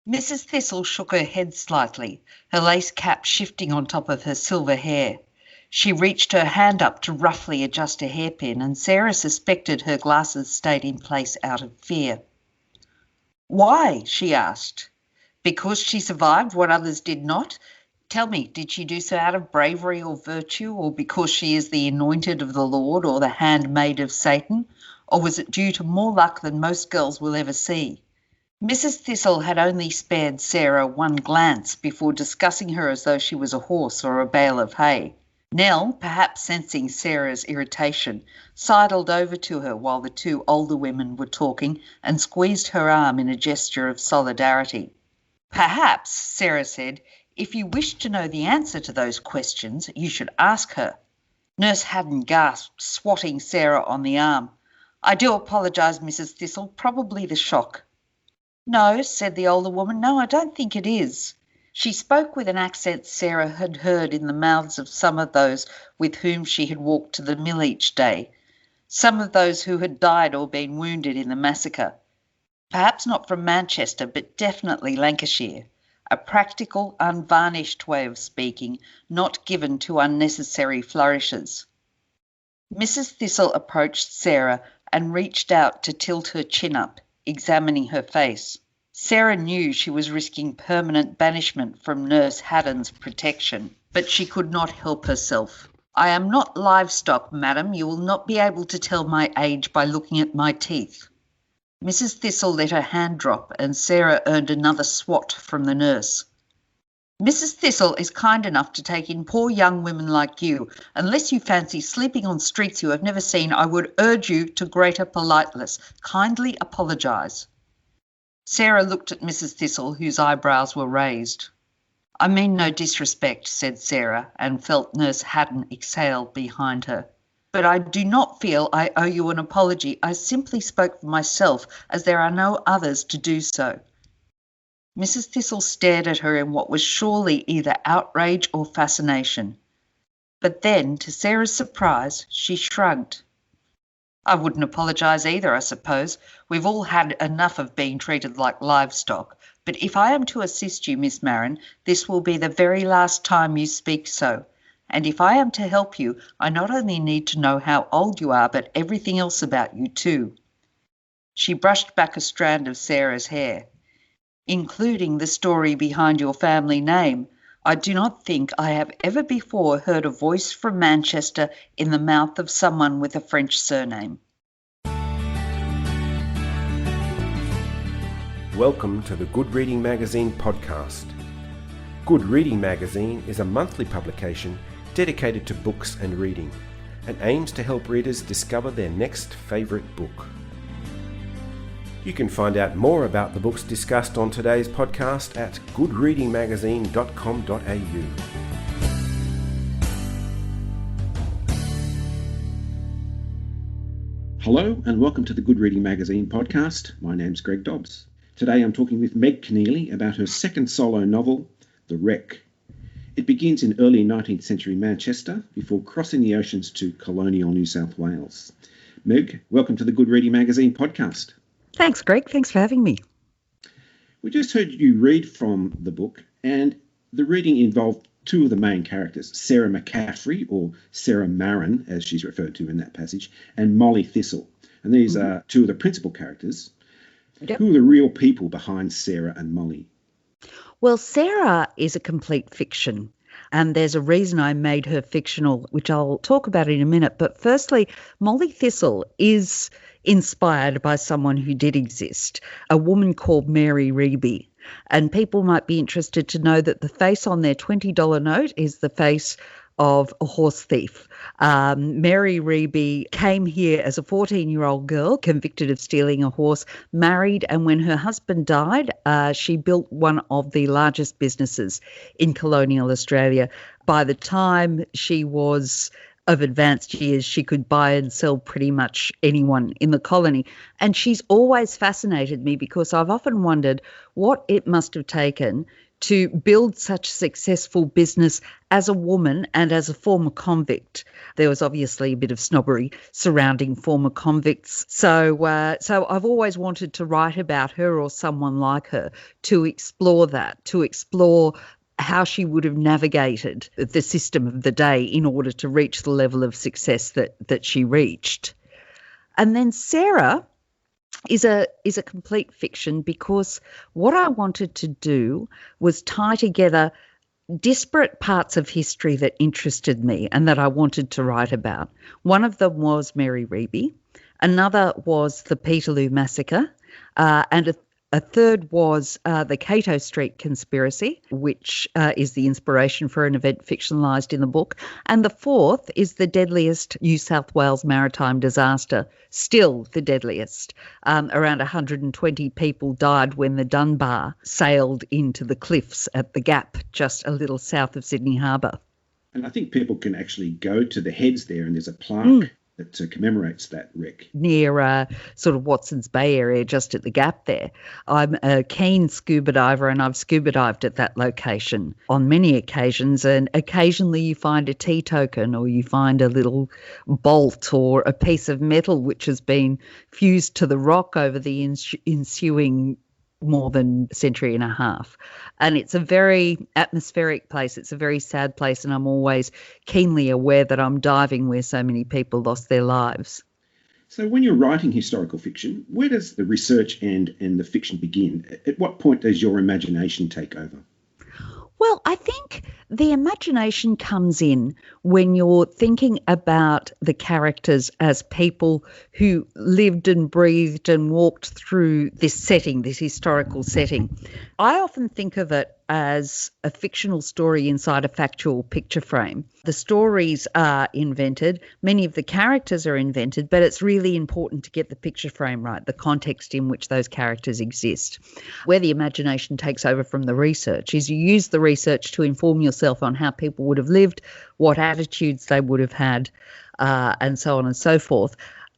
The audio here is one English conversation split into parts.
Mrs. Thistle shook her head slightly, her lace cap shifting on top of her silver hair. She reached her hand up to roughly adjust a hairpin, and Sarah suspected her glasses stayed in place out of fear. "Why?" she asked. "Because she survived what others did not? Tell me, did she do so out of bravery or virtue, or because she is the anointed of the Lord or the handmaid of Satan? Or was it due to more luck than most girls will ever see?" Mrs. Thistle had only spared Sarah one glance before discussing her as though she was a horse or a bale of hay. Nell, perhaps sensing Sarah's irritation, sidled over to her while the two older women were talking and squeezed her arm in a gesture of solidarity. "Perhaps," Sarah said, "if you wish to know the answer to those questions, you should ask her." Nurse Haddon gasped, swatting Sarah on the arm. "I do apologise, Mrs. Thistle, probably the shock." "No," said the older woman, "no, I don't think it is." She spoke with an accent Sarah had heard in the mouths of some of those with whom she had walked to the mill each day, some of those who had died or been wounded in the massacre. Perhaps not from Manchester, but definitely Lancashire. A practical, unvarnished way of speaking, not given to unnecessary flourishes. Mrs. Thistle approached Sarah and reached out to tilt her chin up, examining her face. Sarah knew she was risking permanent banishment from Nurse Haddon's protection, but she could not help herself. "I am not livestock, madam. You will not be able to tell my age by looking at my teeth." Mrs. Thistle let her hand drop, and Sarah earned another swat from the nurse. "Mrs. Thistle is kind enough to take in poor young women like you. Unless you fancy sleeping on streets you have never seen, I would urge you to greater politeness. Kindly apologise." Sarah looked at Mrs. Thistle, whose eyebrows were raised. "I mean no disrespect," said Sarah, and felt Nurse Haddon exhale behind her. "But I do not feel I owe you an apology. I simply spoke for myself, as there are no others to do so." Mrs. Thistle stared at her in what was surely either outrage or fascination. But then, to Sarah's surprise, she shrugged. "I wouldn't apologise either, I suppose. We've all had enough of being treated like livestock. But if I am to assist you, Miss Marin, this will be the very last time you speak so. And if I am to help you, I not only need to know how old you are, but everything else about you too." She brushed back a strand of Sarah's hair. "Including the story behind your family name. I do not think I have ever before heard a voice from Manchester in the mouth of someone with a French surname." Welcome to the Good Reading Magazine podcast. Good Reading Magazine is a monthly publication dedicated to books and reading and aims to help readers discover their next favourite book. You can find out more about the books discussed on today's podcast at goodreadingmagazine.com.au. Hello and welcome to the Good Reading Magazine podcast. My name's Greg Dobbs. Today I'm talking with Meg Keneally about her second solo novel, The Wreck. It begins in early 19th century Manchester before crossing the oceans to colonial New South Wales. Meg, welcome to the Good Reading Magazine podcast. Thanks, Greg. Thanks for having me. We just heard you read from the book, and the reading involved two of the main characters, Sarah McCaffrey, or Sarah Marin, as she's referred to in that passage, and Molly Thistle. And these are two of the principal characters. Yep. Who are the real people behind Sarah and Molly? Well, Sarah is a complete fiction, and there's a reason I made her fictional, which I'll talk about in a minute. But firstly, Molly Thistle is inspired by someone who did exist, a woman called Mary Reeby. And people might be interested to know that the face on their $20 note is the face of a horse thief. Mary Reeby came here as a 14-year-old girl convicted of stealing a horse, married, and when her husband died, she built one of the largest businesses in colonial Australia. By the time she was of advanced years, she could buy and sell pretty much anyone in the colony. And she's always fascinated me because I've often wondered what it must have taken to build such successful business as a woman and as a former convict. There was obviously a bit of snobbery surrounding former convicts. So I've always wanted to write about her or someone like her, to explore that, to explore how she would have navigated the system of the day in order to reach the level of success that she reached. And then Sarah is a complete fiction, because what I wanted to do was tie together disparate parts of history that interested me and that I wanted to write about. One of them was Mary Reeby, another was the Peterloo Massacre, and a third was the Cato Street Conspiracy, which is the inspiration for an event fictionalised in the book. And the fourth is the deadliest New South Wales maritime disaster, still the deadliest. Around 120 people died when the Dunbar sailed into the cliffs at the Gap, just a little south of Sydney Harbour. And I think people can actually go to the heads there, and there's a plaque that commemorates that wreck. Near sort of Watson's Bay area, just at the Gap there. I'm a keen scuba diver, and I've scuba dived at that location on many occasions, and occasionally you find a tea token, or you find a little bolt or a piece of metal which has been fused to the rock over the ensuing more than a century and a half. And it's a very atmospheric place. It's a very sad place, and I'm always keenly aware that I'm diving where so many people lost their lives. So when you're writing historical fiction, where does the research and the fiction begin? At what point does your imagination take over? Well, I think the imagination comes in when you're thinking about the characters as people who lived and breathed and walked through this setting, this historical setting. I often think of it as a fictional story inside a factual picture frame. The stories are invented, many of the characters are invented, but it's really important to get the picture frame right, the context in which those characters exist. Where the imagination takes over from the research is you use the research to inform yourself on how people would have lived, what attitudes they would have had, and so on and so forth.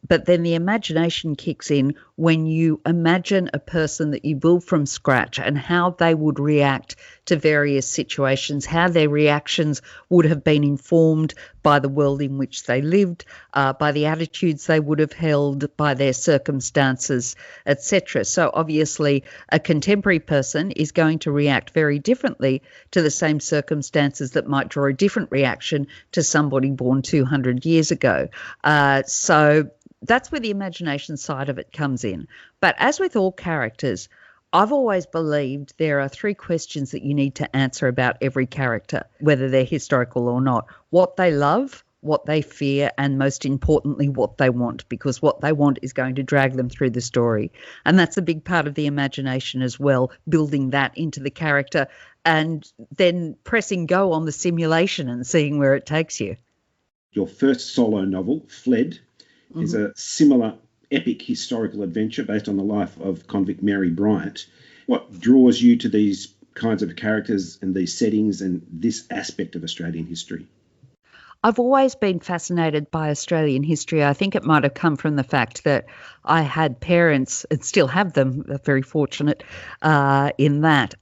But then the imagination kicks in when you imagine a person that you build from scratch and how they would react to various situations, how their reactions would have been informed by the world in which they lived, by the attitudes they would have held, by their circumstances, etc. So obviously a contemporary person is going to react very differently to the same circumstances that might draw a different reaction to somebody born 200 years ago. So that's where the imagination side of it comes in. But as with all characters, I've always believed there are three questions that you need to answer about every character, whether they're historical or not: what they love, what they fear, and most importantly, what they want, because what they want is going to drag them through the story. And that's a big part of the imagination as well, building that into the character and then pressing go on the simulation and seeing where it takes you. Your first solo novel, Fled, is a similar epic historical adventure based on the life of convict Mary Bryant. What draws you to these kinds of characters and these settings and this aspect of Australian history? I've always been fascinated by Australian history. I think it might have come from the fact that I had parents, and still have them, very fortunate in that,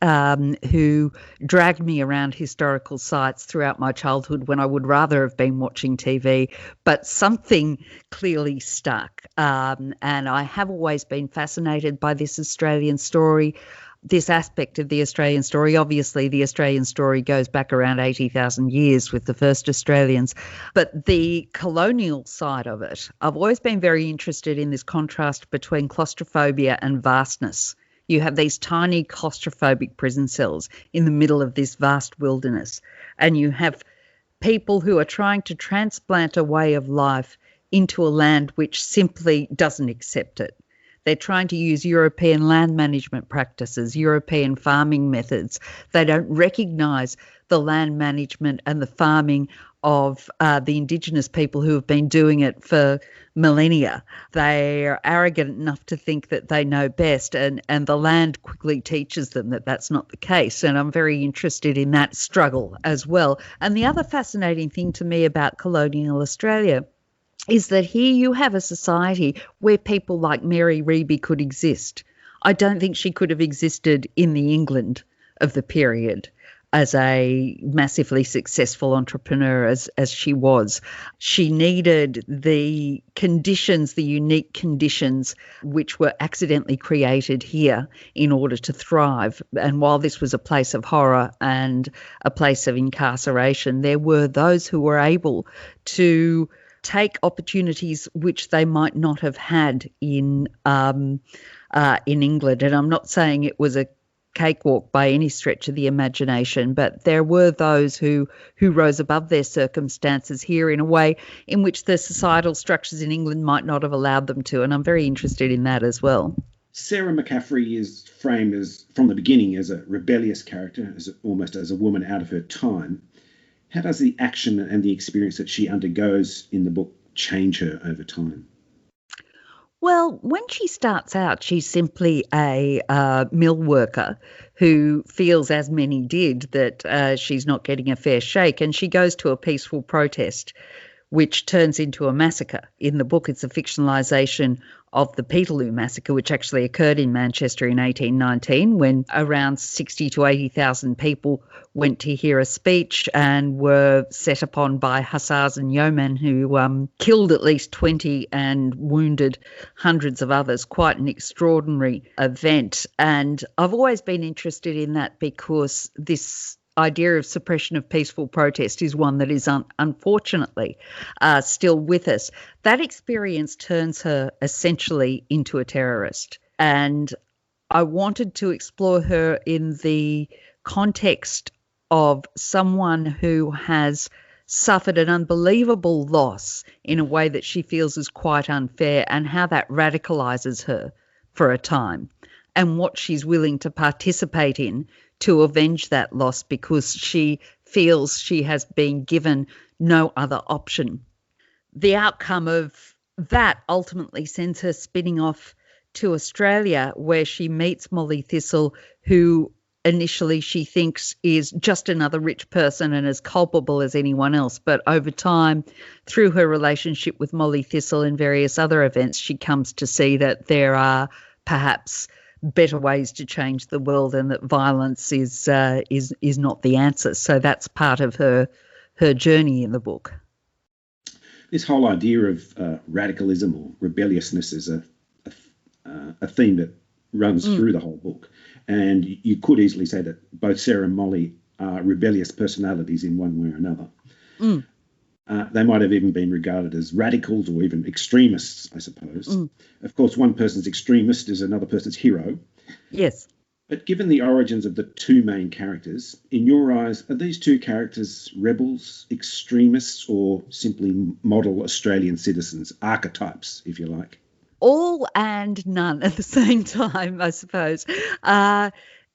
who dragged me around historical sites throughout my childhood when I would rather have been watching TV, but something clearly stuck. And I have always been fascinated by this Australian story, this aspect of the Australian story. Obviously, the Australian story goes back around 80,000 years with the first Australians. But the colonial side of it, I've always been very interested in this contrast between claustrophobia and vastness. You have these tiny claustrophobic prison cells in the middle of this vast wilderness, and you have people who are trying to transplant a way of life into a land which simply doesn't accept it. They're trying to use European land management practices, European farming methods. They don't recognise the land management and the farming of the Indigenous people who have been doing it for millennia. They are arrogant enough to think that they know best, and the land quickly teaches them that that's not the case. And I'm very interested in that struggle as well. And the other fascinating thing to me about colonial Australia is that here you have a society where people like Mary Reeby could exist. I don't think she could have existed in the England of the period as a massively successful entrepreneur as she was. She needed the conditions, the unique conditions which were accidentally created here in order to thrive. And while this was a place of horror and a place of incarceration, there were those who were able to take opportunities which they might not have had in England. And I'm not saying it was a cakewalk by any stretch of the imagination, but there were those who rose above their circumstances here in a way in which the societal structures in England might not have allowed them to, and I'm very interested in that as well. Sarah McCaffrey is framed as, from the beginning, as a rebellious character, almost as a woman out of her time. How does the action and the experience that she undergoes in the book change her over time? Well, when she starts out, she's simply a mill worker who feels, as many did, that she's not getting a fair shake, and she goes to a peaceful protest, which turns into a massacre. In the book, it's a fictionalisation of the Peterloo massacre, which actually occurred in Manchester in 1819, when around 60 to 80,000 people went to hear a speech and were set upon by hussars and yeomen who killed at least 20 and wounded hundreds of others. Quite an extraordinary event. And I've always been interested in that because this idea of suppression of peaceful protest is one that is unfortunately still with us. That experience turns her essentially into a terrorist. And I wanted to explore her in the context of someone who has suffered an unbelievable loss in a way that she feels is quite unfair, and how that radicalizes her for a time, and what she's willing to participate in to avenge that loss because she feels she has been given no other option. The outcome of that ultimately sends her spinning off to Australia, where she meets Molly Thistle, who initially she thinks is just another rich person and as culpable as anyone else. But over time, through her relationship with Molly Thistle and various other events, she comes to see that there are perhaps better ways to change the world, and that violence is not the answer. So that's part of her journey in the book. This whole idea of radicalism or rebelliousness is a theme that runs through the whole book, and you could easily say that both Sarah and Molly are rebellious personalities in one way or another. They might have even been regarded as radicals or even extremists, I suppose. Of course, one person's extremist is another person's hero. Yes. But given the origins of the two main characters, in your eyes, are these two characters rebels, extremists, or simply model Australian citizens, archetypes, if you like? All and none at the same time, I suppose.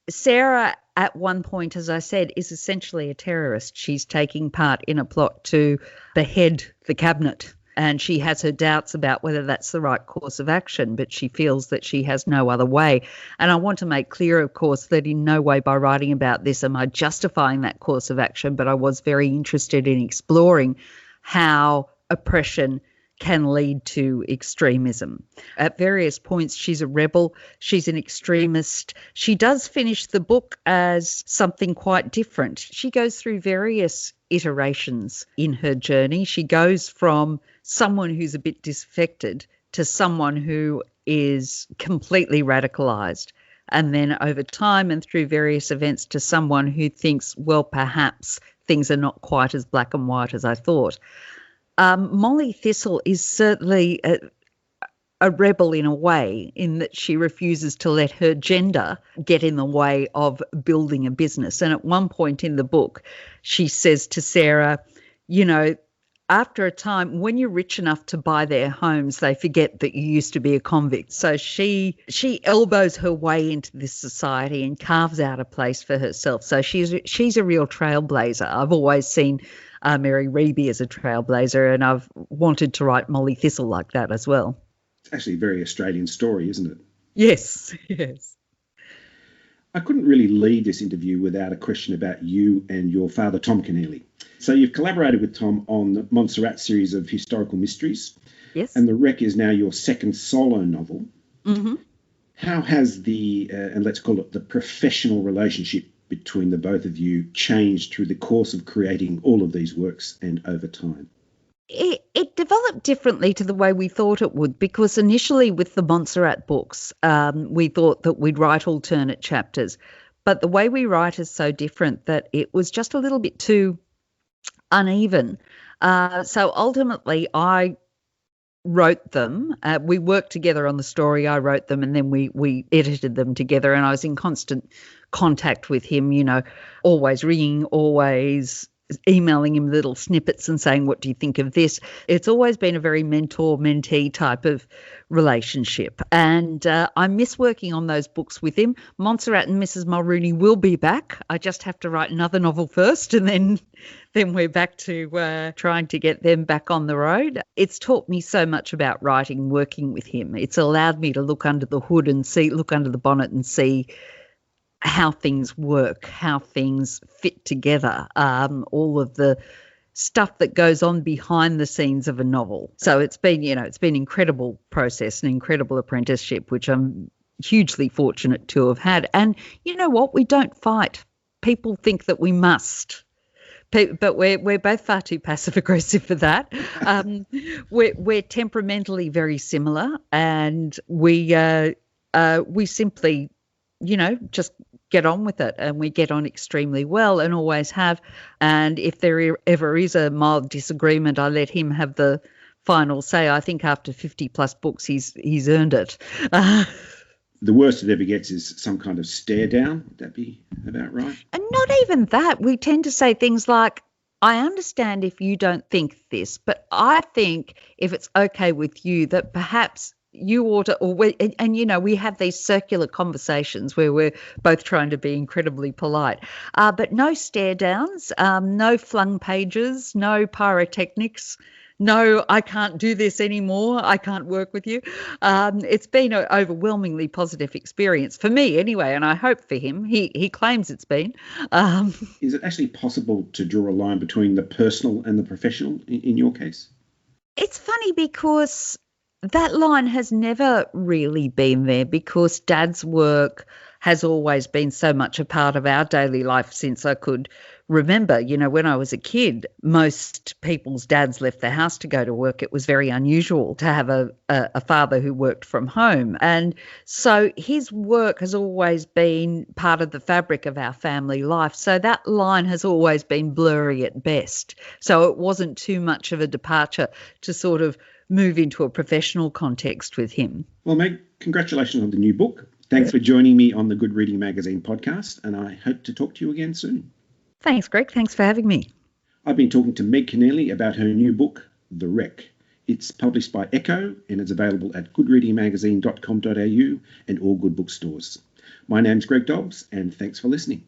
Sarah, at one point, as I said, is essentially a terrorist. She's taking part in a plot to behead the cabinet, and she has her doubts about whether that's the right course of action, but she feels that she has no other way. And I want to make clear, of course, that in no way by writing about this am I justifying that course of action, but I was very interested in exploring how oppression can lead to extremism. At various points, she's a rebel, she's an extremist. She does finish the book as something quite different. She goes through various iterations in her journey. She goes from someone who's a bit disaffected to someone who is completely radicalized. And then over time and through various events to someone who thinks, well, perhaps things are not quite as black and white as I thought. Molly Thistle is certainly a rebel in a way, in that she refuses to let her gender get in the way of building a business. And at one point in the book, she says to Sarah, you know, after a time, when you're rich enough to buy their homes, they forget that you used to be a convict. So she elbows her way into this society and carves out a place for herself. So she's a real trailblazer. I've always seen Mary Reeby as a trailblazer, and I've wanted to write Molly Thistle like that as well. It's actually a very Australian story, isn't it? Yes, yes. I couldn't really leave this interview without a question about you and your father, Tom Keneally. So you've collaborated with Tom on the Montserrat series of historical mysteries. Yes. And The Wreck is now your second solo novel. Mm-hmm. How has the, and let's call it the professional relationship between the both of you changed through the course of creating all of these works and over time? It developed differently to the way we thought it would, because initially with the Montserrat books, we thought that we'd write alternate chapters. But the way we write is so different that it was just a little bit too uneven. So ultimately, I wrote them. We worked together on the story. I wrote them, and then we edited them together. And I was in constant contact with him, always ringing, always emailing him little snippets and saying, what do you think of this? It's always been a very mentor-mentee type of relationship. And I miss working on those books with him. Montserrat and Mrs. Mulrooney will be back. I just have to write another novel first, and then we're back to trying to get them back on the road. It's taught me so much about writing, working with him. It's allowed me to look under the hood and look under the bonnet and see how things work, how things fit together, all of the stuff that goes on behind the scenes of a novel. So it's been an incredible process, an incredible apprenticeship, which I'm hugely fortunate to have had. And you know what? We don't fight. People think that we must. But we're both far too passive aggressive for that. We're temperamentally very similar, and we simply, just get on with it, and we get on extremely well and always have. And if there ever is a mild disagreement, I let him have the final say. I think after 50 plus books, he's earned it. The worst it ever gets is some kind of stare down. Would that be about right? And not even that. We tend to say things like, I understand if you don't think this, but I think if it's okay with you that perhaps you ought to, we have these circular conversations where we're both trying to be incredibly polite, but no stare downs, no flung pages, no pyrotechnics, no, I can't do this anymore, I can't work with you. It's been an overwhelmingly positive experience for me anyway, and I hope for him. He claims it's been. Is it actually possible to draw a line between the personal and the professional in your case? It's funny because that line has never really been there, because Dad's work has always been so much a part of our daily life since I could remember. When I was a kid, most people's dads left the house to go to work. It was very unusual to have a father who worked from home. And so his work has always been part of the fabric of our family life. So that line has always been blurry at best. So it wasn't too much of a departure to sort of move into a professional context with him. Well, Meg, congratulations on the new book. Thanks for joining me on the Good Reading Magazine podcast, and I hope to talk to you again soon. Thanks, Greg. Thanks for having me. I've been talking to Meg Keneally about her new book, The Wreck. It's published by Echo and is available at goodreadingmagazine.com.au and all good bookstores. My name's Greg Dobbs, and thanks for listening.